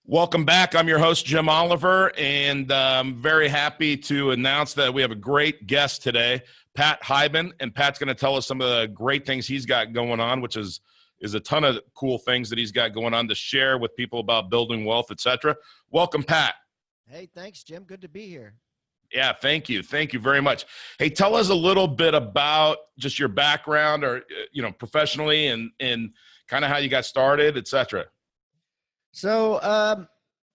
Welcome back. I'm your host, Jim Oliver, and I'm very happy to announce that we have a great guest today, Pat Hiban, and Pat's going to tell us some of the great things he's got going on, which is a ton of cool things that he's got going on to share with people about building wealth, etc. Welcome, Pat. Hey, thanks, Jim. Good to be here. Yeah, thank you. Thank you very much. Hey, tell us a little bit about just your background or, professionally and kind of how you got started, etc. So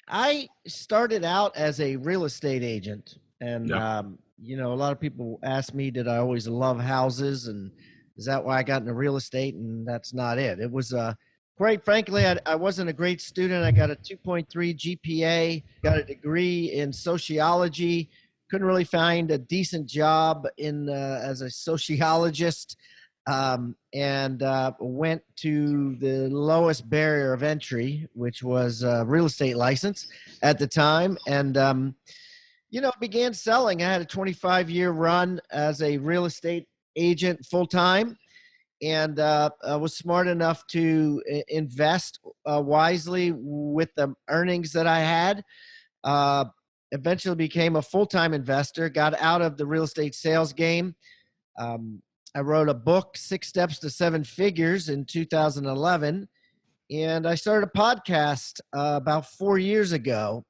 I started out as a real estate agent. And, Yeah. a lot of people ask me, did I always love houses? And is that why I got into real estate? And that's not it. It was quite frankly, I wasn't a great student. I got a 2.3 GPA, got a degree in sociology. Couldn't really find a decent job as a sociologist. And went to the lowest barrier of entry, which was a real estate license at the time. And, began selling. I had a 25-year run as a real estate agent full time. And I was smart enough to invest wisely with the earnings that I had. Uh, Eventually became a full-time investor, got out of the real estate sales game. I wrote a book, 6 Steps to 7 Figures, in 2011, and I started a podcast about 4 years ago,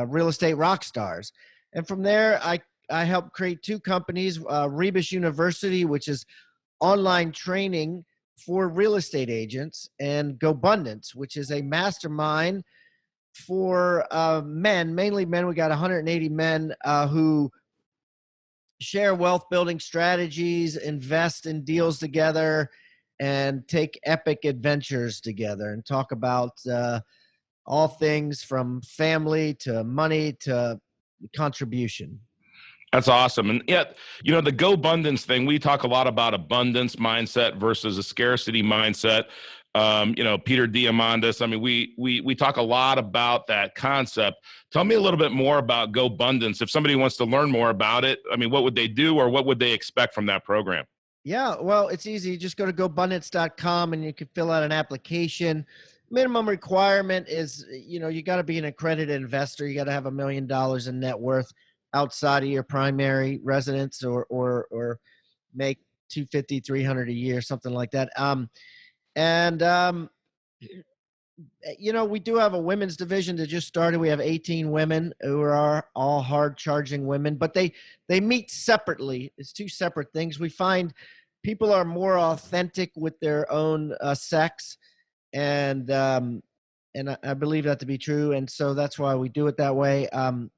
Real Estate Rock Stars. And from there, I helped create 2 companies, Rebus University, which is online training for real estate agents, and GoBundance, which is a mastermind for men, mainly men. We got 180 men who share wealth building strategies, invest in deals together, and take epic adventures together and talk about all things from family to money to contribution. That's awesome. And yet, the GoBundance thing, we talk a lot about abundance mindset versus a scarcity mindset. Peter Diamandis, we talk a lot about that concept. Tell me a little bit more about GoBundance. If somebody wants to learn more about it, what would they do, or what would they expect from that program? Yeah, well, it's easy. You just go to gobundance.com and you can fill out an application. Minimum requirement is, you got to be an accredited investor. You got to have $1 million in net worth outside of your primary residence, or make 250, 300 a year, something like that. We do have a women's division that just started. We have 18 women who are all hard charging women, but they meet separately. It's 2 separate things. We find people are more authentic with their own sex, and I believe that to be true. And so that's why we do it that way. For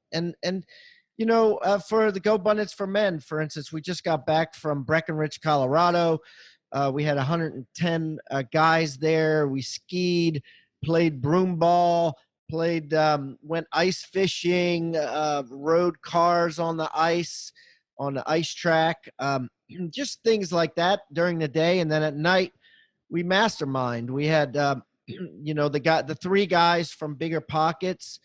the GoBundance for Men, for instance, we just got back from Breckenridge, Colorado. We had 110 guys there. We skied, played broom ball, went ice fishing, rode cars on the ice track, just things like that during the day. And then at night, we mastermind. We had, the 3 guys from Bigger Pockets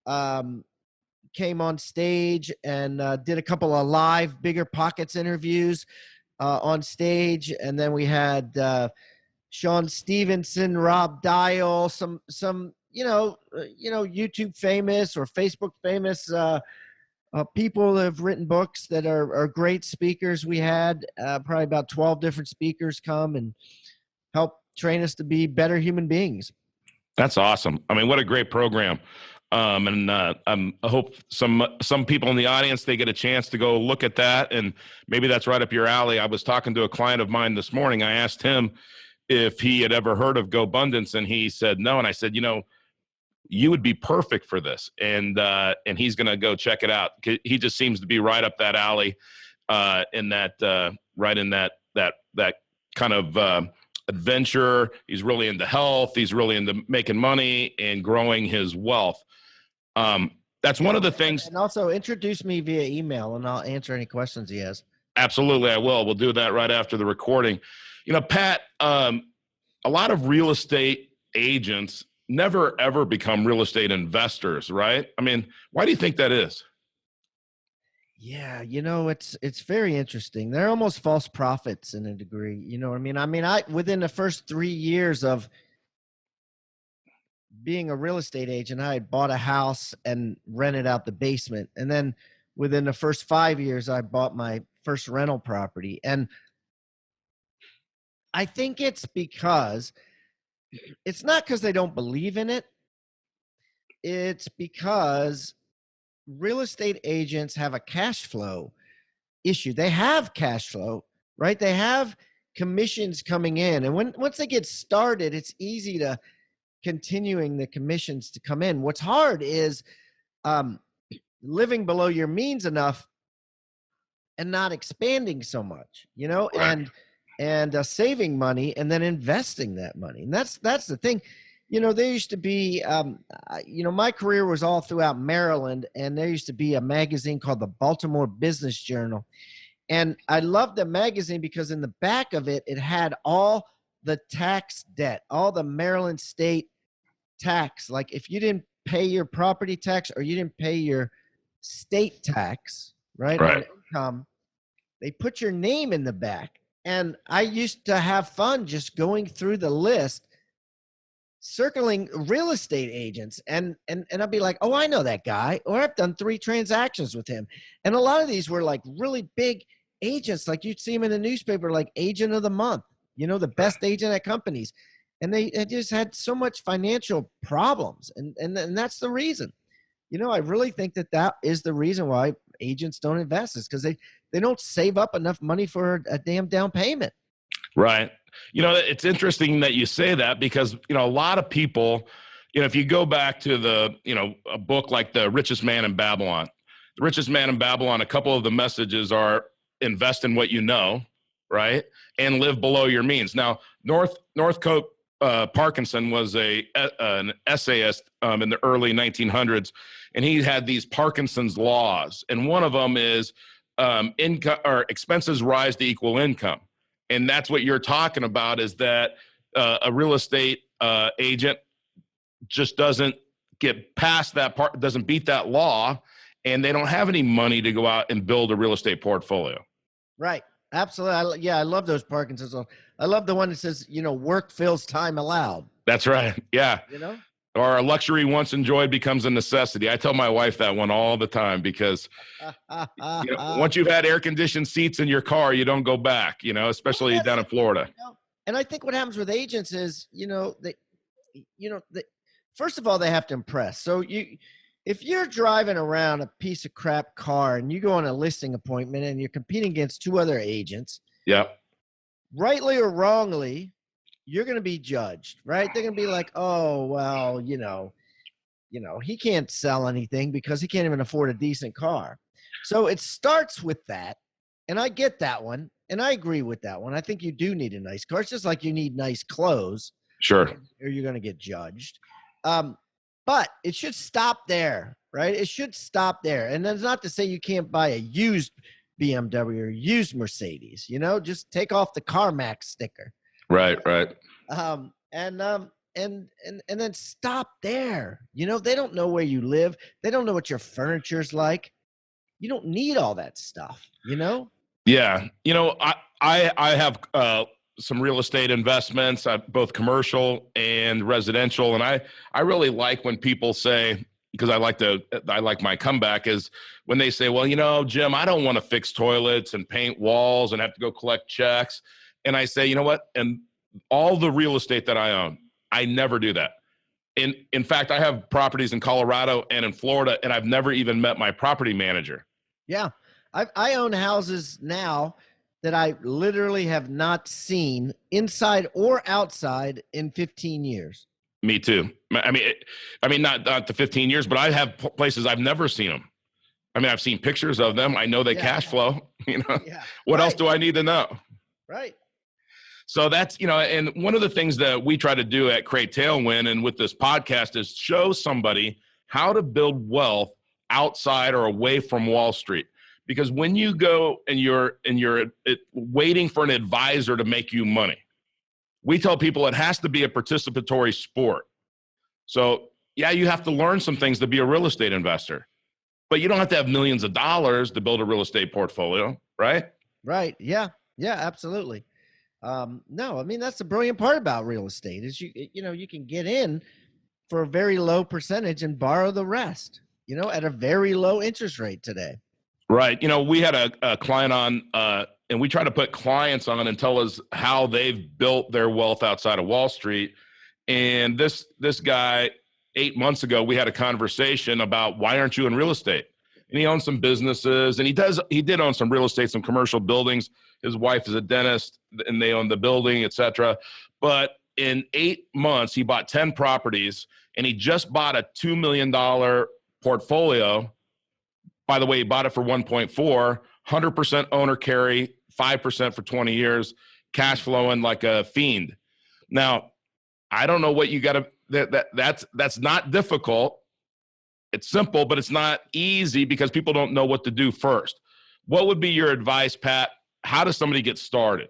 came on stage and did a couple of live Bigger Pockets interviews on stage. And then we had Sean Stevenson, Rob Dial, some YouTube famous or Facebook famous people that have written books that are great speakers. We had probably about 12 different speakers come and help train us to be better human beings. That's awesome. What a great program. I hope some people in the audience, they get a chance to go look at that, and maybe that's right up your alley. I was talking to a client of mine this morning. I asked him if he had ever heard of GoBundance, and he said no. And I said, you would be perfect for this, and he's going to go check it out. He just seems to be right up that alley, right in that kind of adventure. He's really into health. He's really into making money and growing his wealth. That's one of the things. And also introduce me via email, and I'll answer any questions he has. Absolutely, I will. We'll do that right after the recording. Pat, a lot of real estate agents never, ever become real estate investors, right? Why do you think that is? Yeah, it's very interesting. They're almost false prophets in a degree. You know what I mean? I within the first 3 years of being a real estate agent, I had bought a house and rented out the basement. And then within the first 5 years, I bought my first rental property. And I think it's not because they don't believe in it. It's because real estate agents have a cash flow issue. They have cash flow, right? They have commissions coming in. And once they get started, it's easy to continuing the commissions to come in. What's hard is living below your means enough and not expanding so much, Right. and saving money and then investing that money. And that's the thing. There used to be, my career was all throughout Maryland, and there used to be a magazine called the Baltimore Business Journal. And I loved the magazine because in the back of it, it had all the tax debt, all the Maryland state tax. Like if you didn't pay your property tax or you didn't pay your state tax, right, on Right. income, they put your name in the back. And I used to have fun just going through the list, circling real estate agents, and I'd be like, oh, I know that guy, or I've done 3 transactions with him. And a lot of these were like really big agents, like you'd see them in the newspaper, like agent of the month, the best agent at companies. And they just had so much financial problems. And that's the reason. I really think that is the reason why agents don't invest, is because they don't save up enough money for a damn down payment. Right. It's interesting that you say that because, a lot of people, if you go back to a book like The Richest Man in Babylon, The Richest Man in Babylon, a couple of the messages are invest in what you know, right? And live below your means. Now, Northcote Parkinson was an essayist in the early 1900s, and he had these Parkinson's laws. And one of them is income or expenses rise to equal income. And that's what you're talking about, is that a real estate agent just doesn't get past that part, doesn't beat that law, and they don't have any money to go out and build a real estate portfolio. Right. Absolutely. I love those Parkinson's. I love the one that says, work fills time allowed. That's right. Yeah. Or a luxury once enjoyed becomes a necessity. I tell my wife that one all the time because once you've had air-conditioned seats in your car, you don't go back, especially down in Florida. And I think what happens with agents is, first of all, they have to impress. So if you're driving around a piece of crap car and you go on a listing appointment and you're competing against 2 other agents, yeah, rightly or wrongly, you're going to be judged, right? They're going to be like, oh, well, he can't sell anything because he can't even afford a decent car. So it starts with that. And I get that one. And I agree with that one. I think you do need a nice car. It's just like you need nice clothes. Sure. Or you're going to get judged. But it should stop there, right? It should stop there. And that's not to say you can't buy a used BMW or used Mercedes, just take off the CarMax sticker. Right. And then stop there. They don't know where you live. They don't know what your furniture's like. You don't need all that stuff, Yeah. I have some real estate investments, both commercial and residential. And I really like when people say, because I like my comeback is when they say, well, Jim, I don't want to fix toilets and paint walls and have to go collect checks. And I say, you know what? And all the real estate that I own, I never do that. In fact, I have properties in Colorado and in Florida, and I've never even met my property manager. Yeah. I own houses now that I literally have not seen inside or outside in 15 years. Me too. I mean, not the 15 years, but I have places I've never seen them. I mean, I've seen pictures of them. I know they cash flow. What else do I need to know? Right. So that's, and one of the things that we try to do at Create Tailwind and with this podcast is show somebody how to build wealth outside or away from Wall Street. Because when you go and you're waiting for an advisor to make you money, we tell people it has to be a participatory sport. So yeah, you have to learn some things to be a real estate investor, but you don't have to have millions of dollars to build a real estate portfolio, right? Right. Yeah. Yeah, absolutely. No, I mean, that's the brilliant part about real estate is you can get in for a very low percentage and borrow the rest, at a very low interest rate today. Right. We had a client on, and we try to put clients on and tell us how they've built their wealth outside of Wall Street. And this guy, 8 months ago, we had a conversation about why aren't you in real estate? And he owns some businesses, and he did own some real estate, some commercial buildings. His wife is a dentist, and they own the building, etc. But in 8 months, he bought 10 properties, and he just bought a $2 million portfolio. By the way, he bought it for 1.4, 100% owner carry, 5% for 20 years, cash flowing like a fiend. Now, I don't know what you got to, that's not difficult. It's simple, but it's not easy because people don't know what to do first. What would be your advice, Pat? How does somebody get started?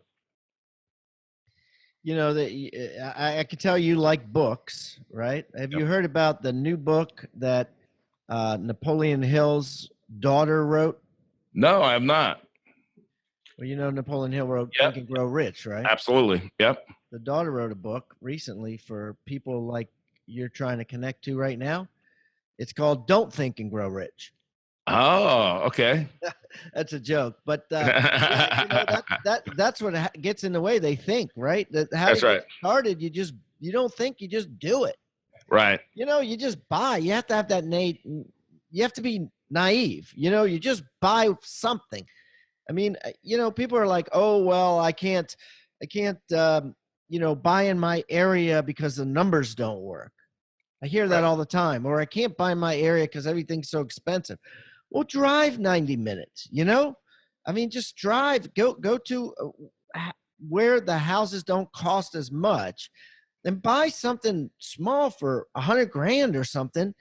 I can tell you like books, right? Have you heard about the new book that Napoleon Hill's daughter wrote? No, I have not. Well, Napoleon Hill wrote Think and Grow Rich, right? Absolutely. Yep. The daughter wrote a book recently for people like you're trying to connect to right now. It's called Don't Think and Grow Rich. Oh, okay. That's a joke, but that's what gets in the way. They think, right? That's right. Get started, you don't think, you just do it. Right. You just buy. You have to have that you have to be naive. You just buy something. I mean, people are like, oh, well, I can't, buy in my area because the numbers don't work. I hear that all the time. Or I can't buy in my area because everything's so expensive. Well, drive 90 minutes, I mean, just drive, go to where the houses don't cost as much and buy something small for $100,000 or something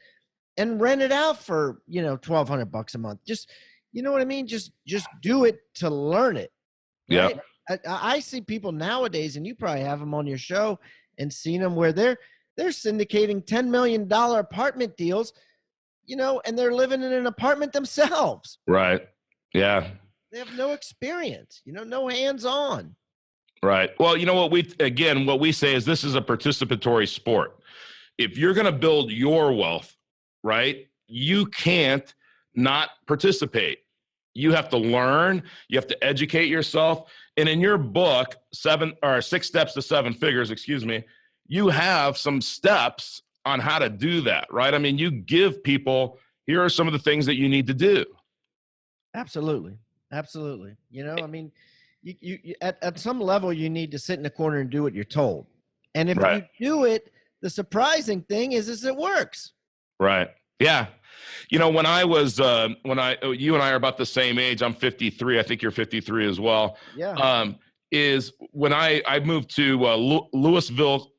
and rent it out for, $1,200 a month. Just, you know what I mean? Just do it to learn it. Right? Yeah. I see people nowadays, and you probably have them on your show and seen them where they're syndicating $10 million apartment deals, and they're living in an apartment themselves. Right. Yeah. They have no experience, no hands-on. Right. Well, what we say is this is a participatory sport. If you're going to build your wealth, right, you can't not participate. You have to learn, you have to educate yourself. And in your book, 6 Steps to 7 Figures, you have some steps on how to do that, right? I mean, you give people, here are some of the things that you need to do. Absolutely. I mean, you at some level, you need to sit in the corner and do what you're told. And if you do it, the surprising thing is it works. Right. Yeah. When I was, you and I are about the same age, I'm 53. I think you're 53 as well. Yeah. Is when I moved to Louisville,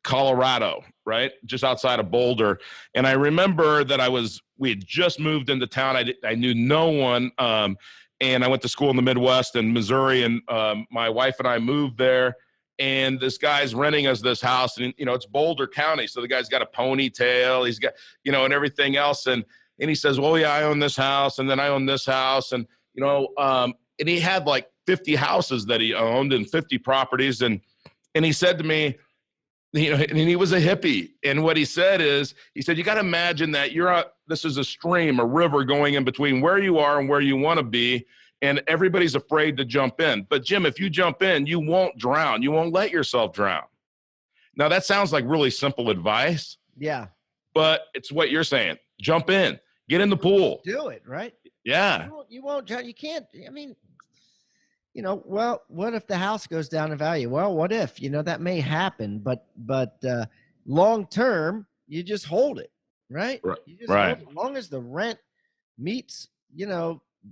Colorado, right? Just outside of Boulder. And I remember that we had just moved into town. I knew no one. And I went to school in the Midwest in Missouri, and my wife and I moved there. And this guy's renting us this house, and it's Boulder County, so the guy's got a ponytail, he's got and everything else, and he says, well, yeah, I own this house, and then I own this house, and and he had like 50 houses that he owned and 50 properties, and he said to me, and he was a hippie, and what he said, you got to imagine that this is a stream, a river going in between where you are and where you want to be. And everybody's afraid to jump in. But Jim, if you jump in, you won't drown. You won't let yourself drown. Now, that sounds like really simple advice. Yeah. But it's what you're saying. Jump in. Get in the pool. Do it, right? Yeah. You won't drown. You can't. I mean, well, what if the house goes down in value? Well, what if? That may happen. But long term, you just hold it, right? You just hold it. As long as the rent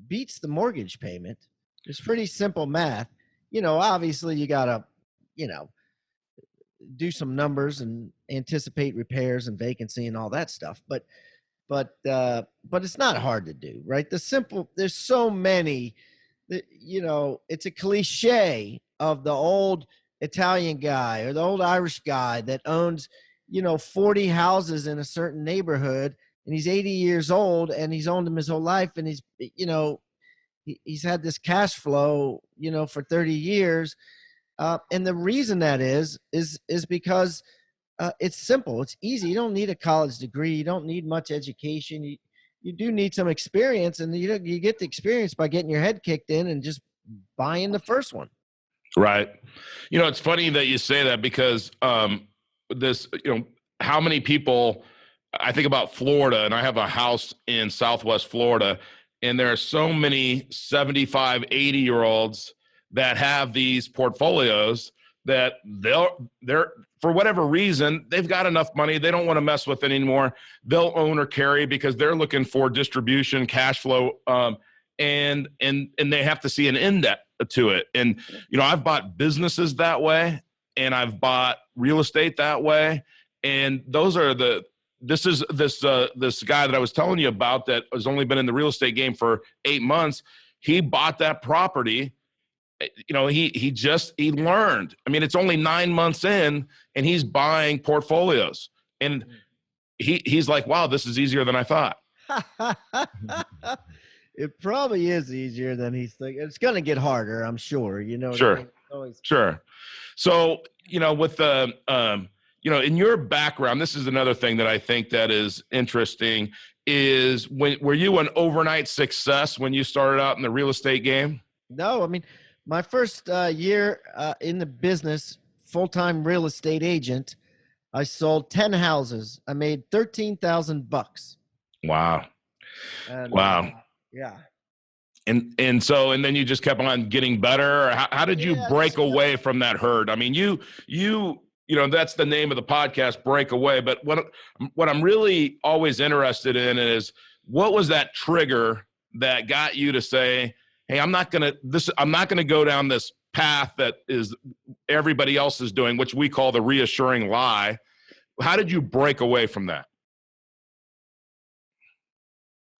beats the mortgage payment. It's pretty simple math. Obviously you got to, do some numbers and anticipate repairs and vacancy and all that stuff. But it's not hard to do, right? There's so many, it's a cliche of the old Italian guy or the old Irish guy that owns, 40 houses in a certain neighborhood, and he's 80 years old and he's owned them his whole life. And he's had this cash flow, for 30 years. And the reason that is because It's simple. It's easy. You don't need a college degree. You don't need much education. You do need some experience, and you get the experience by getting your head kicked in and just buying the first one. Right. It's funny that you say that because this, how many people, I think about Florida, and I have a house in Southwest Florida, and there are so many 75, 80-year-olds that have these portfolios that they're for whatever reason, they've got enough money. They don't want to mess with it anymore. They'll own or carry because they're looking for distribution, cash flow, and they have to see an end to it. And, I've bought businesses that way, and I've bought real estate that way. And those are this guy that I was telling you about that has only been in the real estate game for 8 months. He bought that property. He learned. I mean, it's only 9 months in, and he's buying portfolios. And he's like, wow, this is easier than I thought. It probably is easier than he's thinking. It's going to get harder, I'm sure. Sure. I mean? Sure. So, with the, in your background, this is another thing that I think that is interesting is were you an overnight success when you started out in the real estate game? No, I mean, my first year in the business, full-time real estate agent, I sold 10 houses. I made $13,000. Wow. And, wow. Yeah. And then you just kept on getting better. How did you break away from that herd? I mean, you that's the name of the podcast, Break Away. But what I'm really always interested in is what was that trigger that got you to say, hey, I'm not going to go down this path that is everybody else is doing, which we call the reassuring lie. How did you break away from that?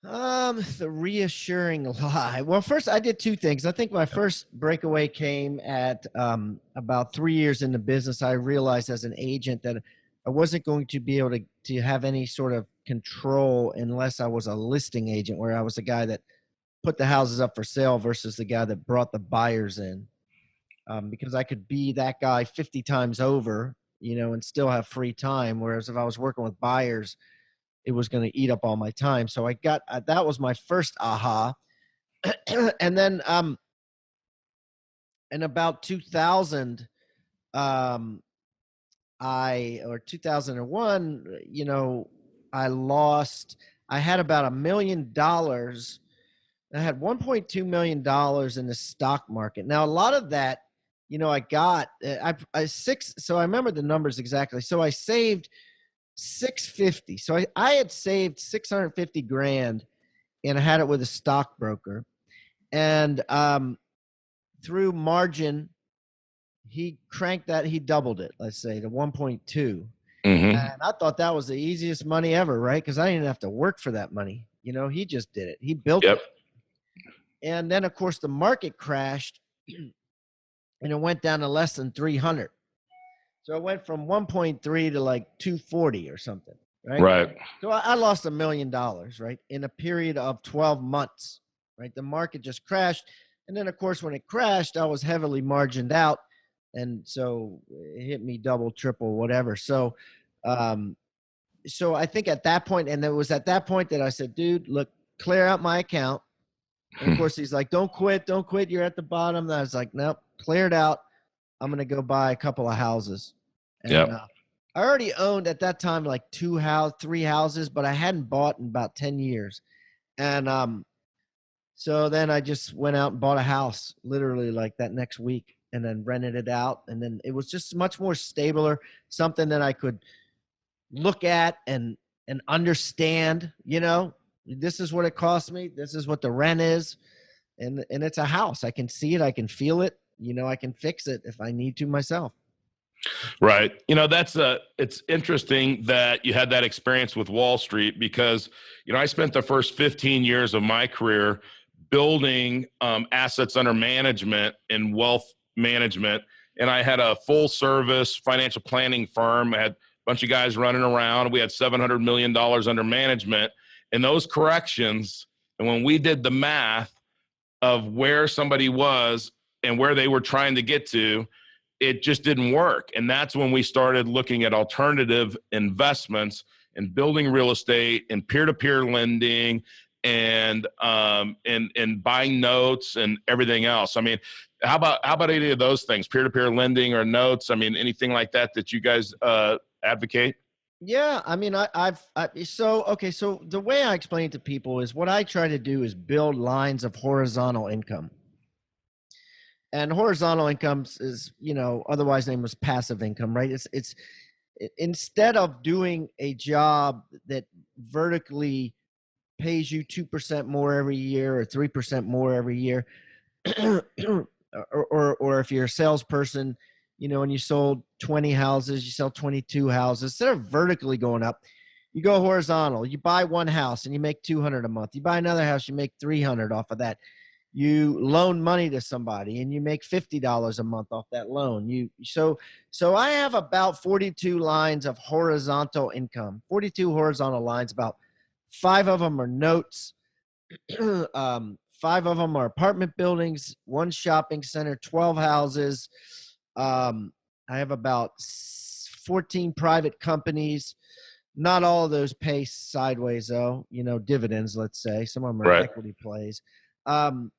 The reassuring lie. Well, first I did two things. I think my first breakaway came at about 3 years in the business. I realized as an agent that I wasn't going to be able to have any sort of control unless I was a listing agent, where I was the guy that put the houses up for sale versus the guy that brought the buyers in. Because I could be that guy 50 times over, and still have free time. Whereas if I was working with buyers, it was going to eat up all my time. So I got that was my first aha. And then in about 2000 or 2001, I had about $1 million. I had $1.2 million in the stock market. Now, a lot of that, I got so I remember the numbers exactly. So I saved 650. So I had saved 650 grand, and I had it with a stockbroker. And through margin, he cranked that. He doubled it, let's say, to 1.2. Mm-hmm. And I thought that was the easiest money ever, right? Because I didn't have to work for that money. He just did it. He built it. And then, of course, the market crashed, and it went down to less than 300. So it went from 1.3 to like 240 or something, right? Right. So I lost $1 million, right, in a period of 12 months, right? The market just crashed. And then, of course, when it crashed, I was heavily margined out. And so it hit me double, triple, whatever. So I think at that point, and it was at that point that I said, dude, look, clear out my account. And of course, he's like, don't quit. You're at the bottom. And I was like, nope, clear it out. I'm going to go buy a couple of houses. And I already owned at that time like 3 houses, but I hadn't bought in about 10 years. And so then I just went out and bought a house literally like that next week, and then rented it out. And then it was just much more stabler, something that I could look at and understand, this is what it cost me. This is what the rent is. And it's a house. I can see it. I can feel it. I can fix it if I need to myself. Right. It's interesting that you had that experience with Wall Street because, I spent the first 15 years of my career building assets under management and wealth management. And I had a full service financial planning firm. I had a bunch of guys running around. We had $700 million under management, and those corrections. And when we did the math of where somebody was and where they were trying to get to, it just didn't work. And that's when we started looking at alternative investments and building real estate and peer-to-peer lending and buying notes and everything else. I mean, how about any of those things, peer-to-peer lending or notes? I mean, anything like that you guys advocate? Yeah, I mean, so the way I explain it to people is what I try to do is build lines of horizontal income. And horizontal income is, otherwise named as passive income, right? Instead of doing a job that vertically pays you 2% more every year or 3% more every year, or if you're a salesperson, and you sold 20 houses, you sell 22 houses. Instead of vertically going up, you go horizontal. You buy one house and you make 200 a month. You buy another house, you make 300 off of that. You loan money to somebody and you make $50 a month off that loan. So I have about 42 lines of horizontal income, 42 horizontal lines. About 5 of them are notes. 5 of them are apartment buildings, 1 shopping center, 12 houses. I have about 14 private companies. Not all of those pay sideways though, dividends, let's say. Some of them are Right. equity plays. And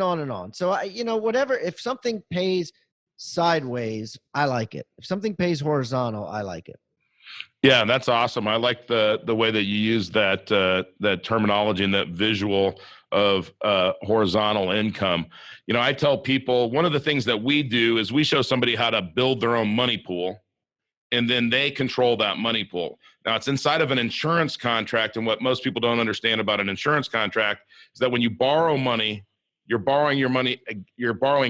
on and on. So whatever, if something pays sideways, I like it. If something pays horizontal, I like it. Yeah, that's awesome. I like the way that you use that terminology and that visual of horizontal income. I tell people one of the things that we do is we show somebody how to build their own money pool, and then they control that money pool. Now, it's inside of an insurance contract, and what most people don't understand about an insurance contract is that when you borrow money, you're borrowing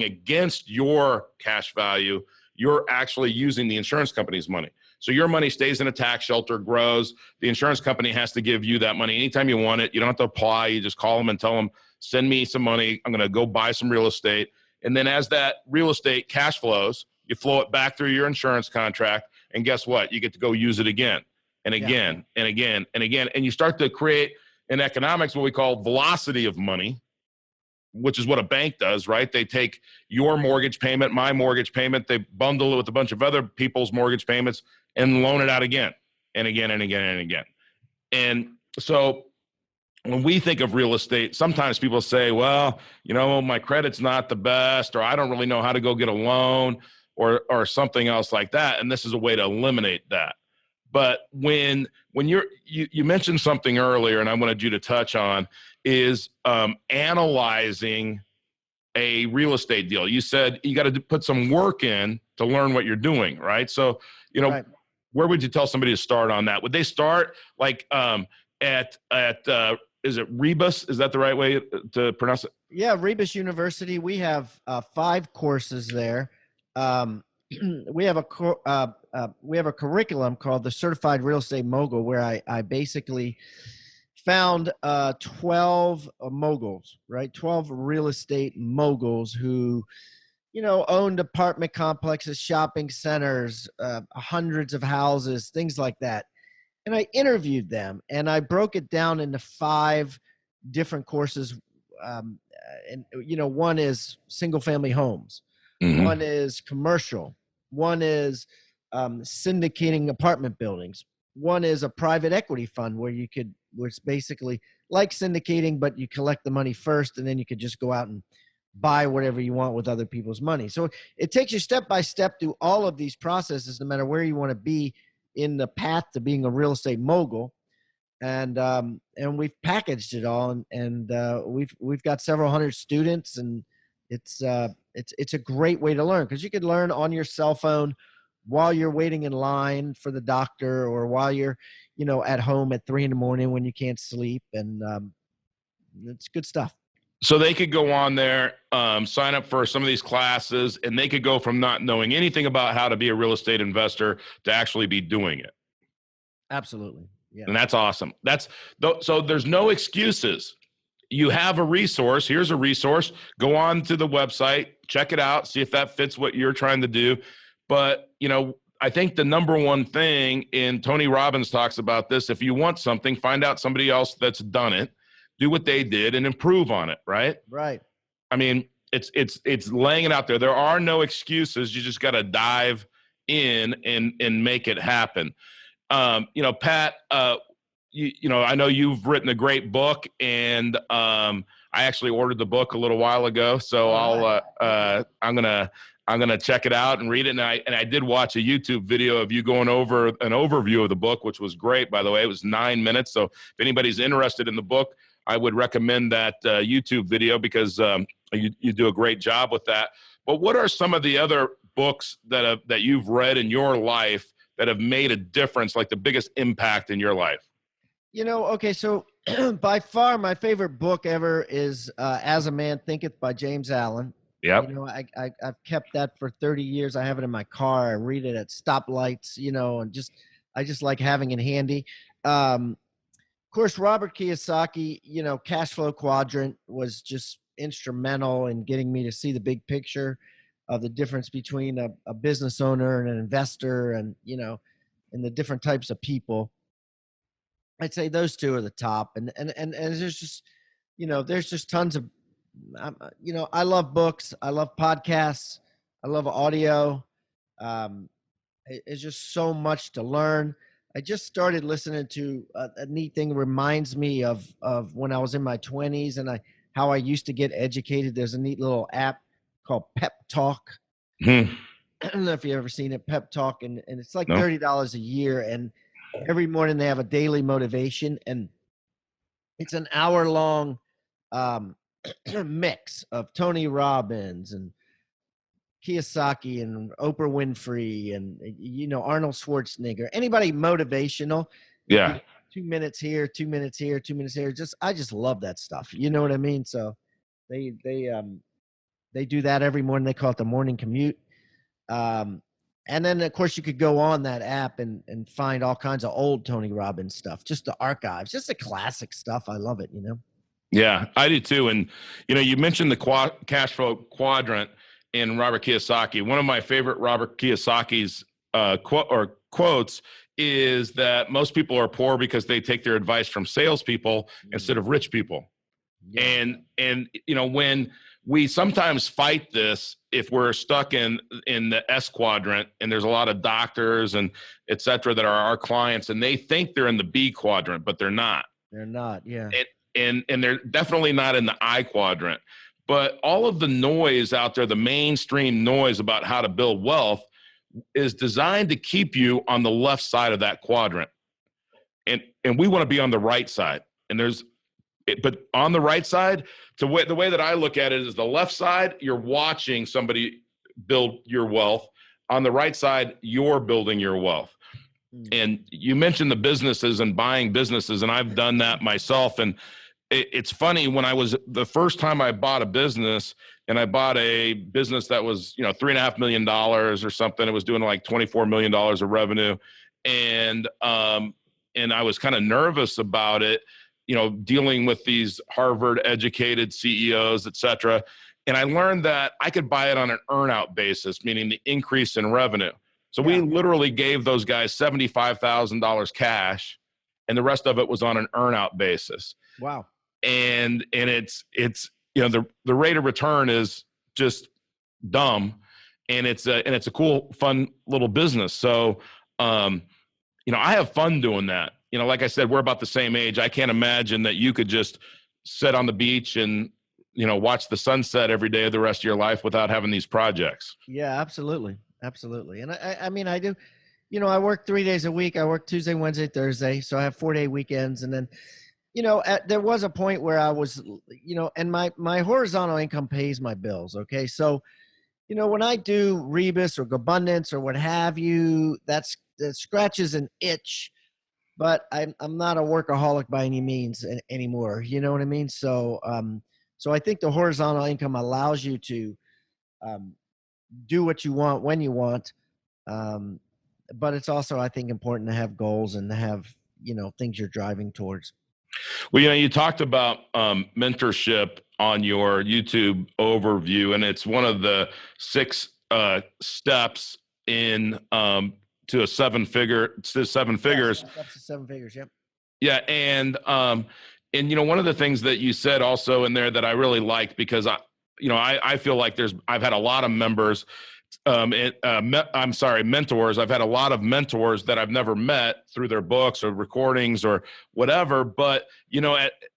against your cash value. You're actually using the insurance company's money. So your money stays in a tax shelter, grows. The insurance company has to give you that money anytime you want it. You don't have to apply. You just call them and tell them, send me some money. I'm going to go buy some real estate. And then as that real estate cash flows, you flow it back through your insurance contract. And guess what? You get to go use it again and again and again and again. And you start to create in economics what we call velocity of money, which is what a bank does, right? They take your mortgage payment, my mortgage payment, they bundle it with a bunch of other people's mortgage payments and loan it out again and again and again and again. And so when we think of real estate, sometimes people say, well, my credit's not the best, or I don't really know how to go get a loan, or something else like that. And this is a way to eliminate that. But when you mentioned something earlier, and I wanted you to touch on, is analyzing a real estate deal. You said you got to put some work in to learn what you're doing, right? So, Right. Where would you tell somebody to start on that? Would they start like at is it Rebus? Is that the right way to pronounce it? Yeah, Rebus University. We have 5 courses there. We have a curriculum called the Certified Real Estate Mogul, where I basically found 12 moguls, right? 12 real estate moguls who, owned apartment complexes, shopping centers, hundreds of houses, things like that. And I interviewed them, and I broke it down into 5 different courses. And one is single family homes, Mm-hmm. one is commercial, one is syndicating apartment buildings, one is a private equity fund where it's basically like syndicating, but you collect the money first, and then you could just go out and buy whatever you want with other people's money. So it takes you step by step through all of these processes, no matter where you want to be in the path to being a real estate mogul. And we've packaged it all, and we've got several hundred students, and it's a great way to learn, because you could learn on your cell phone while you're waiting in line for the doctor, or while you're at home at 3 a.m. when you can't sleep, and it's good stuff. So they could go on there, sign up for some of these classes, and they could go from not knowing anything about how to be a real estate investor to actually be doing it. Absolutely. Yeah. And that's awesome. So there's no excuses. You have a resource. Here's a resource. Go on to the website, check it out, see if that fits what you're trying to do. But, I think the number one thing, and Tony Robbins talks about this, if you want something, find out somebody else that's done it, do what they did, and improve on it, right? Right. I mean, It's laying it out there. There are no excuses. You just got to dive in and make it happen. Pat, I know you've written a great book, and I actually ordered the book a little while ago, so I'm gonna check it out and read it. And I did watch a YouTube video of you going over an overview of the book, which was great, by the way. It was 9 minutes. So if anybody's interested in the book, I would recommend that YouTube video because you do a great job with that. But what are some of the other books that you've read in your life that have made a difference, like the biggest impact in your life? Okay, so by far my favorite book ever is As a Man Thinketh by James Allen. Yep. I've kept that for 30 years. I have it in my car. I read it at stoplights, and I just like having it handy. Of course, Robert Kiyosaki, Cash Flow Quadrant was just instrumental in getting me to see the big picture of the difference between a business owner and an investor, and and the different types of people. I'd say those two are the top, and there's just there's just tons of I love books, I love podcasts, I love audio. It's just so much to learn. I just started listening to a neat thing. Reminds me of when I was in my 20s and how I used to get educated. There's a neat little app called Pep Talk. I don't know if you've ever seen it, Pep Talk, and it's like $30 a year, and every morning they have a daily motivation, and it's an hour-long mix of Tony Robbins and Kiyosaki and Oprah Winfrey and Arnold Schwarzenegger, anybody motivational. Yeah. 2 minutes here, 2 minutes here, 2 minutes here. I just love that stuff. You know what I mean? So they do that every morning. They call it the morning commute. And then of course you could go on that app and find all kinds of old Tony Robbins stuff, just the archives, just the classic stuff. I love it, Yeah, I do too. And, you mentioned the cash flow quadrant in Robert Kiyosaki. One of my favorite Robert Kiyosaki's quotes is that most people are poor because they take their advice from salespeople instead of rich people. Yeah. And when we sometimes fight this, if we're stuck in the S quadrant, and there's a lot of doctors and et cetera that are our clients, and they think they're in the B quadrant, but they're not. They're not, yeah. And they're definitely not in the I quadrant. But all of the noise out there, the mainstream noise about how to build wealth, is designed to keep you on the left side of that quadrant. And we want to be on the right side. But on the right side, the way that I look at it is the left side, you're watching somebody build your wealth. On the right side, you're building your wealth. And you mentioned the businesses and buying businesses, and I've done that myself. And it's funny, when the first time I bought a business, and I bought a business that was, $3.5 million or something. It was doing like $24 million of revenue. And I was kind of nervous about it, dealing with these Harvard educated CEOs, et cetera. And I learned that I could buy it on an earnout basis, meaning the increase in revenue. So we literally gave those guys $75,000 cash, and the rest of it was on an earnout basis. Wow. And it's the rate of return is just dumb, and it's a cool, fun little business. So, I have fun doing that. Like I said, we're about the same age. I can't imagine that you could just sit on the beach and, watch the sunset every day of the rest of your life without having these projects. Yeah, absolutely. Absolutely. And I mean, I do, I work 3 days a week. I work Tuesday, Wednesday, Thursday. So I have 4-day weekends. And then, there was a point where I was, and my horizontal income pays my bills. Okay. So, when I do Rebus or Abundance or what have you, that scratches an itch, but I'm not a workaholic by any means anymore. You know what I mean? So, so I think the horizontal income allows you to do what you want when you want. But it's also, I think, important to have goals and to have, things you're driving towards. Well, you talked about mentorship on your YouTube overview, and it's one of the 6 steps in to 7 figures. Steps to 7 figures. Yep. Yeah, and one of the things that you said also in there that I really liked, because I feel like I've had a lot of members, mentors. I've had a lot of mentors that I've never met through their books or recordings or whatever. But,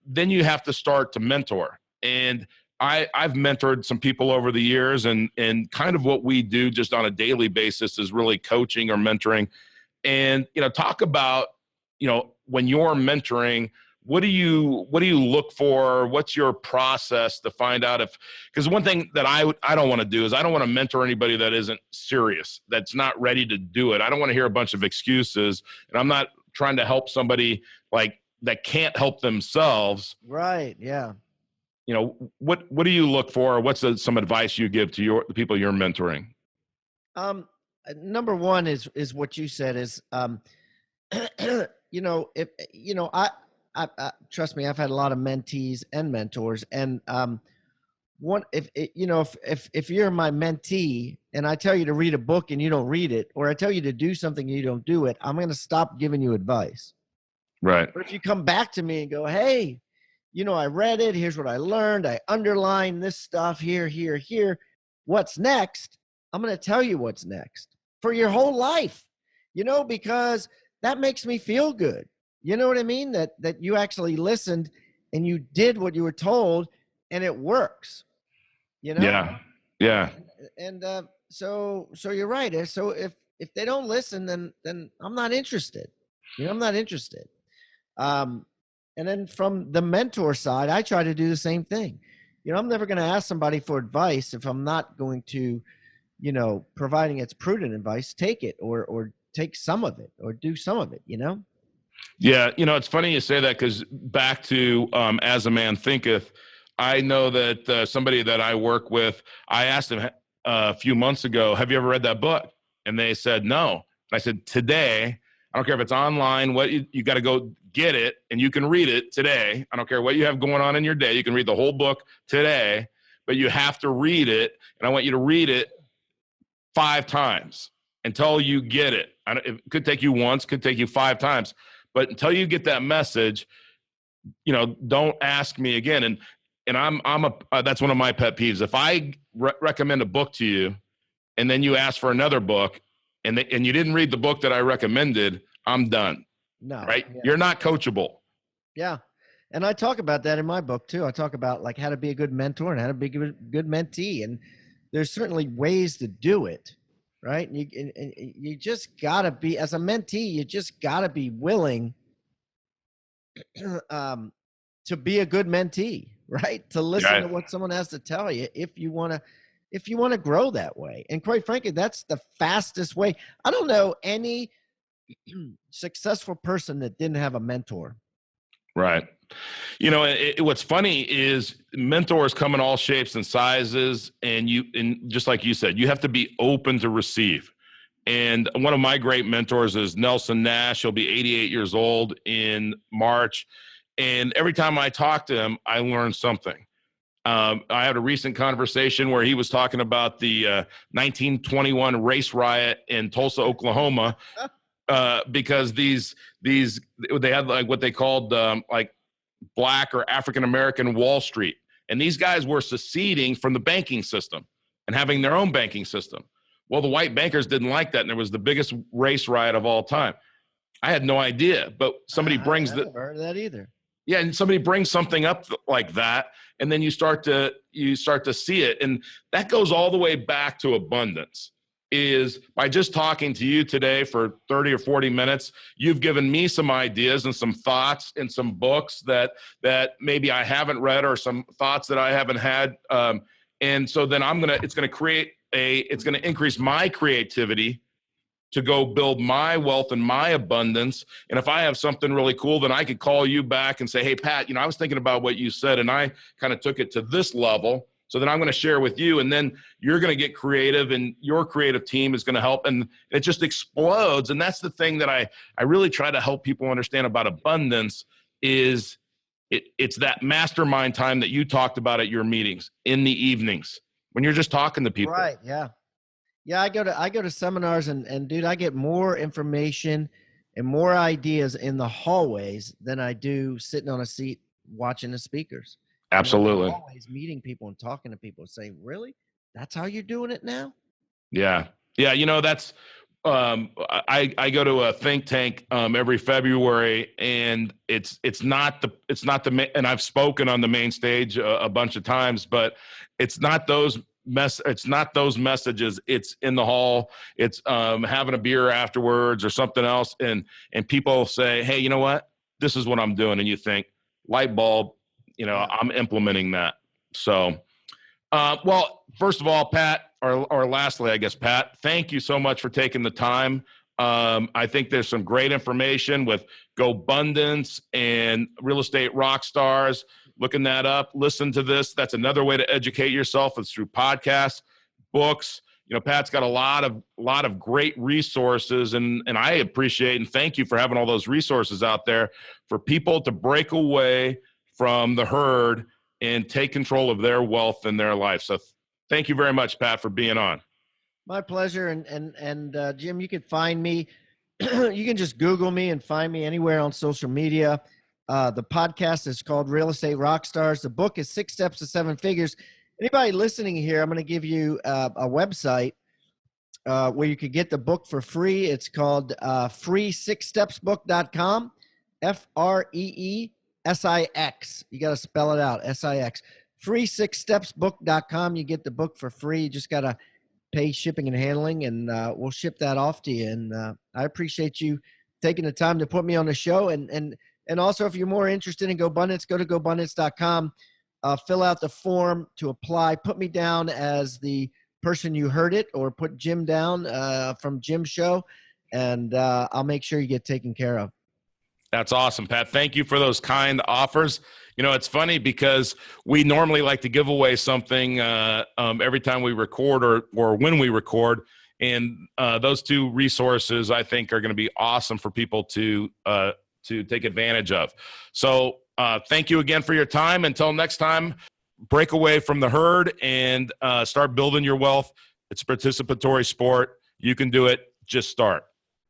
then you have to start to mentor. And I've mentored some people over the years, and kind of what we do just on a daily basis is really coaching or mentoring. And, talk about, when you're mentoring, what do you look for? What's your process to find out because one thing that I don't want to do is I don't want to mentor anybody that isn't serious, that's not ready to do it. I don't want to hear a bunch of excuses, and I'm not trying to help somebody like that can't help themselves. Right. Yeah. What do you look for? What's some advice you give to the people you're mentoring? Number one is what you said is, if I trust me, I've had a lot of mentees and mentors, and if you're my mentee and I tell you to read a book and you don't read it, or I tell you to do something and you don't do it, I'm going to stop giving you advice. Right. But if you come back to me and go, hey, I read it, here's what I learned, I underlined this stuff here, what's next? I'm going to tell you what's next for your whole life, because that makes me feel good. You know what I mean? That you actually listened and you did what you were told and it works, Yeah. Yeah. And so you're right. So if they don't listen, then I'm not interested. I'm not interested. And then from the mentor side, I try to do the same thing. I'm never going to ask somebody for advice if I'm not going to, providing it's prudent advice, take it or take some of it or do some of it, Yeah, it's funny you say that, because back to As a Man Thinketh, I know that somebody that I work with, I asked them a few months ago, have you ever read that book? And they said no. I said, today, I don't care if it's online, you got to go get it, and you can read it today. I don't care what you have going on in your day. You can read the whole book today, but you have to read it, and I want you to read it 5 times until you get it. It could take you once, could take you 5 times. But until you get that message, don't ask me again. And that's one of my pet peeves. If I recommend a book to you, and then you ask for another book, and you didn't read the book that I recommended, I'm done. No, right? Yeah. You're not coachable. Yeah, and I talk about that in my book too. I talk about like how to be a good mentor and how to be a good mentee, and there's certainly ways to do it, right? And you just gotta be, as a mentee, you just gotta be willing to be a good mentee, right? To listen to what someone has to tell you if you want to grow that way. And quite frankly, that's the fastest way. I don't know any successful person that didn't have a mentor. Right. What's funny is mentors come in all shapes and sizes, and just like you said, you have to be open to receive. And one of my great mentors is Nelson Nash. He'll be 88 years old in March. And every time I talk to him, I learn something. I had a recent conversation where he was talking about the 1921 race riot in Tulsa, Oklahoma, because they had like what they called like Black or African American Wall Street, and these guys were seceding from the banking system and having their own banking system. Well, the white bankers didn't like that, and there was the biggest race riot of all time. I had no idea, but somebody brings I never heard of that either. Yeah, and somebody brings something up like that, and then you start to see it, and that goes all the way back to abundance. Is by just talking to you today for 30 or 40 minutes, you've given me some ideas and some thoughts and some books that maybe I haven't read, or some thoughts that I haven't had, and so then it's gonna increase my creativity to go build my wealth and my abundance. And if I have something really cool, then I could call you back and say, hey, Pat, I was thinking about what you said, and I kind of took it to this level. So then I'm going to share with you, and then you're going to get creative, and your creative team is going to help, and it just explodes. And that's the thing that I really try to help people understand about abundance is it's that mastermind time that you talked about at your meetings in the evenings when you're just talking to people. Right. Yeah. Yeah, I go to seminars, and dude, I get more information and more ideas in the hallways than I do sitting on a seat watching the speakers. Absolutely. Always meeting people and talking to people saying, really? That's how you're doing it now? Yeah. Yeah. That's, I go to a think tank every February, and it's not the and I've spoken on the main stage a bunch of times, but it's not those messages. It's in the hall. It's having a beer afterwards or something else, and people say, hey, you know what? This is what I'm doing, and you think, light bulb. Yeah. I'm implementing that. So. Well, first of all, Pat, or lastly, I guess, Pat, thank you so much for taking the time. I think there's some great information with GoBundance and Real Estate Rock Stars. Looking that up, listen to this. That's another way to educate yourself. It's through podcasts, books. Pat's got a lot of great resources, and I appreciate and thank you for having all those resources out there for people to break away from the herd and take control of their wealth and their life. So thank you very much, Pat, for being on. My pleasure. And Jim, you can find me. You can just Google me and find me anywhere on social media. The podcast is called Real Estate Rockstars. The book is 6 Steps to 7 Figures. Anybody listening here, I'm going to give you a website where you could get the book for free. It's called free6stepsbook.com, FREESIX. You got to spell it out, SIX. Free6stepsbook.com. You get the book for free. You just got to pay shipping and handling, and we'll ship that off to you. And I appreciate you taking the time to put me on the show. And also, if you're more interested in GoBundance, go to GoBundance.com. Fill out the form to apply. Put me down as the person you heard it, or put Jim down from Jim's show, and I'll make sure you get taken care of. That's awesome, Pat. Thank you for those kind offers. It's funny because we normally like to give away something every time we record or when we record. And those two resources, I think, are going to be awesome for people to take advantage of. So thank you again for your time. Until next time, break away from the herd and start building your wealth. It's a participatory sport. You can do it. Just start.